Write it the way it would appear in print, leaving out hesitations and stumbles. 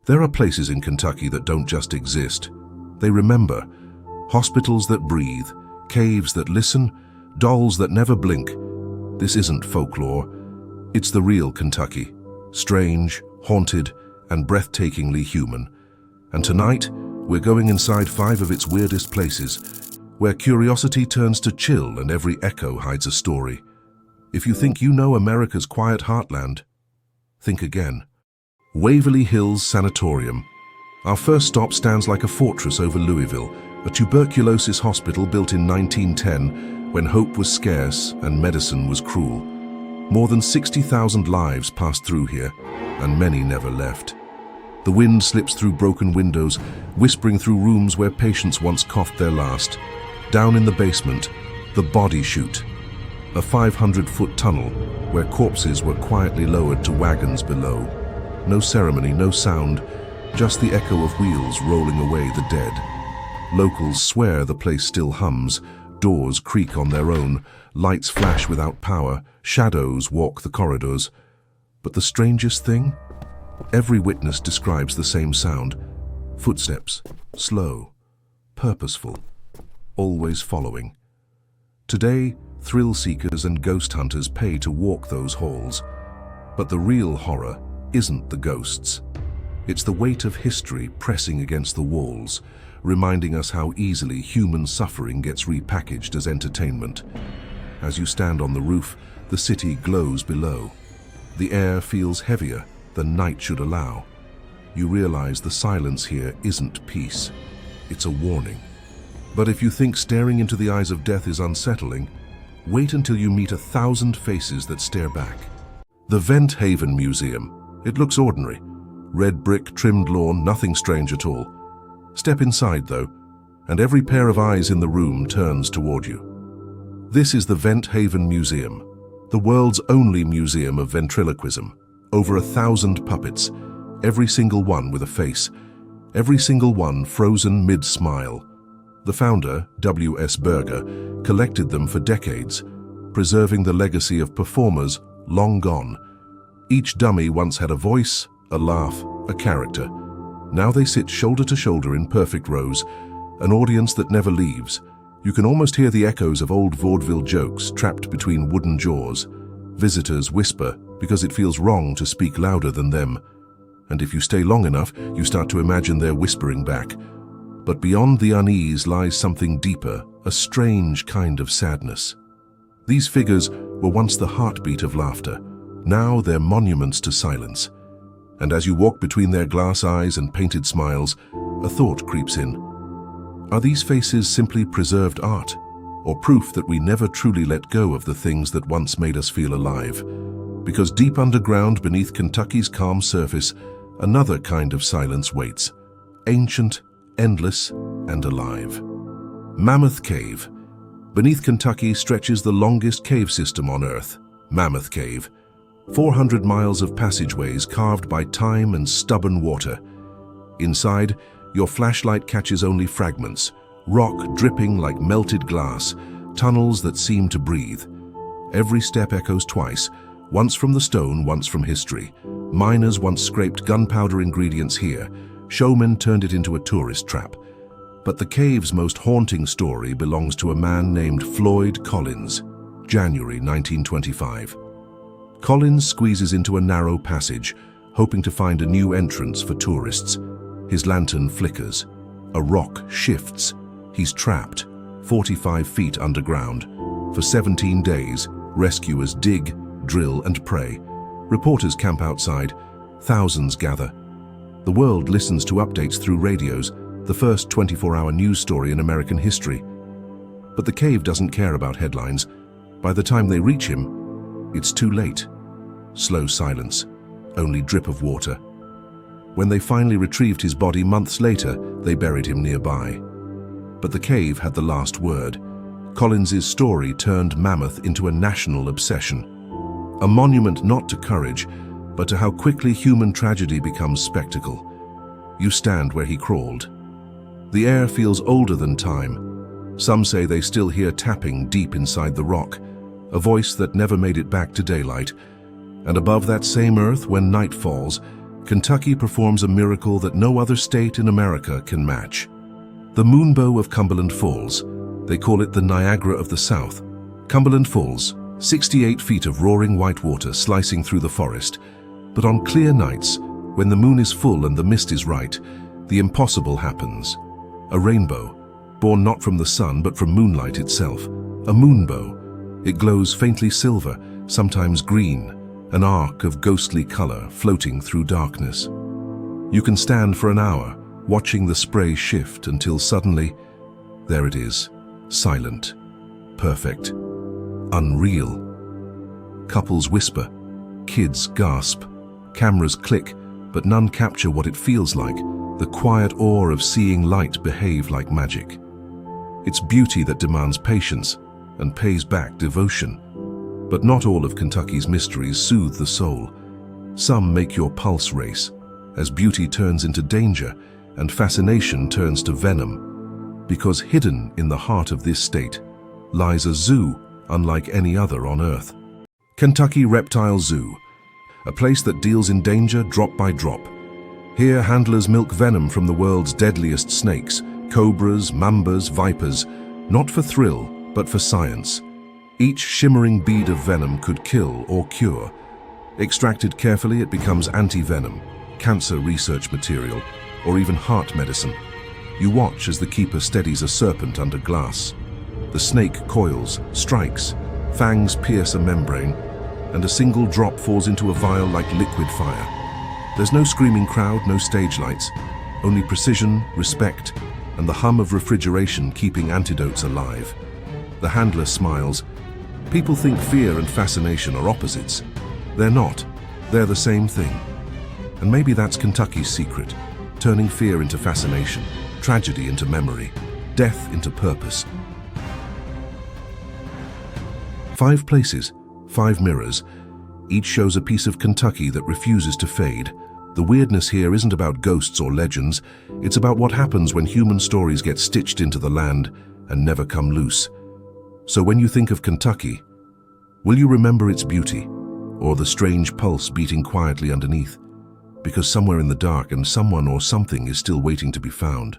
There are places in Kentucky that don't just exist. They remember. Hospitals that breathe, caves that listen, dolls that never blink. This isn't folklore. It's the real Kentucky. Strange, haunted, and breathtakingly human. And tonight, we're going inside 5 of its weirdest places, where curiosity turns to chill and every echo hides a story. If you think you know America's quiet heartland, think again. Waverly Hills Sanatorium. Our first stop stands like a fortress over Louisville, a tuberculosis hospital built in 1910 when hope was scarce and medicine was cruel. More than 60,000 lives passed through here, and many never left. The wind slips through broken windows, whispering through rooms where patients once coughed their last. Down in the basement, the body chute, a 500-foot tunnel where corpses were quietly lowered to wagons below. No ceremony, no sound, just the echo of wheels rolling away the dead. Locals swear the place still hums, doors creak on their own, lights flash without power, shadows walk the corridors. But the strangest thing? Every witness describes the same sound. Footsteps, slow, purposeful, always following. Today, thrill seekers and ghost hunters pay to walk those halls. But the real horror isn't the ghosts. It's the weight of history pressing against the walls, reminding us how easily human suffering gets repackaged as entertainment. As you stand on the roof, the city glows below. The air feels heavier than night should allow. You realize the silence here isn't peace. It's a warning. But if you think staring into the eyes of death is unsettling, wait until you meet 1,000 faces that stare back. The Vent Haven Museum. It looks ordinary. Red brick, trimmed lawn, nothing strange at all. Step inside, though, and every pair of eyes in the room turns toward you. This is the Vent Haven Museum, the world's only museum of ventriloquism. Over 1,000 puppets, every single one with a face, every single one frozen mid-smile. The founder, W.S. Berger, collected them for decades, preserving the legacy of performers long gone. Each dummy once had a voice, a laugh, a character. Now they sit shoulder to shoulder in perfect rows, an audience that never leaves. You can almost hear the echoes of old vaudeville jokes trapped between wooden jaws. Visitors whisper because it feels wrong to speak louder than them. And if you stay long enough, you start to imagine they're whispering back. But beyond the unease lies something deeper, a strange kind of sadness. These figures were once the heartbeat of laughter. Now they're monuments to silence. And as you walk between their glass eyes and painted smiles, a thought creeps in. Are these faces simply preserved art, or proof that we never truly let go of the things that once made us feel alive? Because deep underground beneath Kentucky's calm surface, another kind of silence waits. Ancient, endless, and alive. Mammoth Cave. Beneath Kentucky stretches the longest cave system on Earth, Mammoth Cave. 400 miles of passageways carved by time and stubborn water. Inside, your flashlight catches only fragments, rock dripping like melted glass, tunnels that seem to breathe. Every step echoes twice, once from the stone, once from history. Miners once scraped gunpowder ingredients here. Showmen turned it into a tourist trap. But the cave's most haunting story belongs to a man named Floyd Collins, January 1925. Collins squeezes into a narrow passage, hoping to find a new entrance for tourists. His lantern flickers. A rock shifts. He's trapped, 45 feet underground. For 17 days, rescuers dig, drill, and pray. Reporters camp outside. Thousands gather. The world listens to updates through radios, the first 24-hour news story in American history. But the cave doesn't care about headlines. By the time they reach him, it's too late. Slow silence, only drip of water. When they finally retrieved his body months later, they buried him nearby. But the cave had the last word. Collins's story turned Mammoth into a national obsession. A monument not to courage, but to how quickly human tragedy becomes spectacle. You stand where he crawled. The air feels older than time. Some say they still hear tapping deep inside the rock, a voice that never made it back to daylight. And above that same earth, when night falls, Kentucky performs a miracle that no other state in America can match. The moonbow of Cumberland Falls. They call it the Niagara of the South. Cumberland Falls, 68 feet of roaring white water slicing through the forest. But on clear nights, when the moon is full and the mist is right, the impossible happens. A rainbow, born not from the sun but from moonlight itself. A moonbow. It glows faintly silver, sometimes green, an arc of ghostly color floating through darkness. You can stand for an hour, watching the spray shift until suddenly, there it is, silent, perfect, unreal. Couples whisper, kids gasp, cameras click, but none capture what it feels like, the quiet awe of seeing light behave like magic. It's beauty that demands patience and pays back devotion. But not all of Kentucky's mysteries soothe the soul. Some make your pulse race, as beauty turns into danger and fascination turns to venom. Because hidden in the heart of this state lies a zoo unlike any other on Earth. Kentucky Reptile Zoo, a place that deals in danger drop by drop. Here handlers milk venom from the world's deadliest snakes, cobras, mambas, vipers, not for thrill, but for science. Each shimmering bead of venom could kill or cure. Extracted carefully, it becomes anti-venom, cancer research material, or even heart medicine. You watch as the keeper steadies a serpent under glass. The snake coils, strikes, fangs pierce a membrane, and a single drop falls into a vial like liquid fire. There's no screaming crowd, no stage lights, only precision, respect, and the hum of refrigeration keeping antidotes alive. The handler smiles. People think fear and fascination are opposites. They're not. They're the same thing. And maybe that's Kentucky's secret, turning fear into fascination, tragedy into memory, death into purpose. 5 places, 5 mirrors. Each shows a piece of Kentucky that refuses to fade. The weirdness here isn't about ghosts or legends. It's about what happens when human stories get stitched into the land and never come loose. So when you think of Kentucky, will you remember its beauty, or the strange pulse beating quietly underneath? Because somewhere in the dark and someone or something is still waiting to be found.